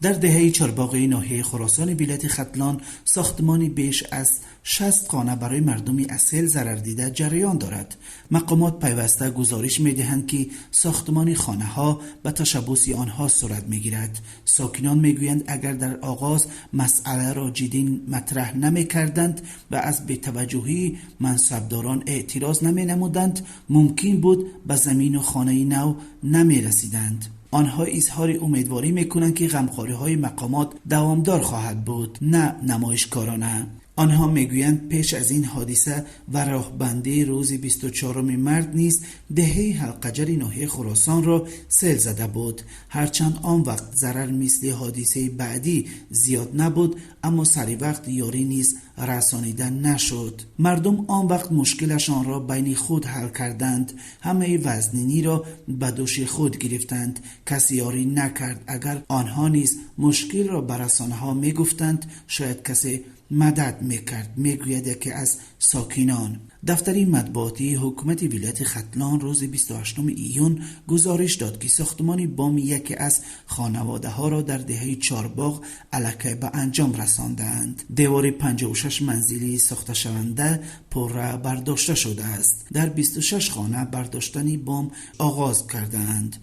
در دهه چهارباغه ناحیه خراسان ولایت ختلان ساختمانی بیش از 60 خانه برای مردمی از سیل ضرر دیده جریان دارد. مقامات پیوسته گزارش می‌دهند که ساختمان خانه‌ها به تشبث آنها صورت می‌گیرد. ساکنان می‌گویند اگر در آغاز مسئله را جدی مطرح نمی‌کردند و از بی‌توجهی منصبداران اعتراض نمی‌نمودند، ممکن بود به زمین و خانه نو نمی‌رسیدند. آنها اظهار امیدواری میکنند که غمخوری‌های مقامات دوامدار خواهد بود، نه نمایشکارانه. آنها میگویند پیش از این حادثه و راهبندی روز 24 مارس نیز دهه حلقجر ناحیه خراسان را سیل زده بود. هرچند آن وقت ضرر مثل حادثه بعدی زیاد نبود، اما سری وقت یاری نیز رسانیده نشد. مردم آن وقت مشکلشان را بین خود حل کردند. همه وزنینی را به دوش خود گرفتند. کسی یاری نکرد. اگر آنها نیز مشکل را به رسانه ها میگفتند، شاید کسی مدد میکرد، میگوید که از ساکنان. دفتر مطبوعاتی حکومت ولایت ختلان روز 28 ایون گزارش داد که ساختمان بام یکی از خانواده ها را در دهه چهارباغ الکی به انجام رساندند. دیوار 56 منزلی ساخته شونده پره برداشته شده است. در 26 خانه برداشتن بام آغاز کردند.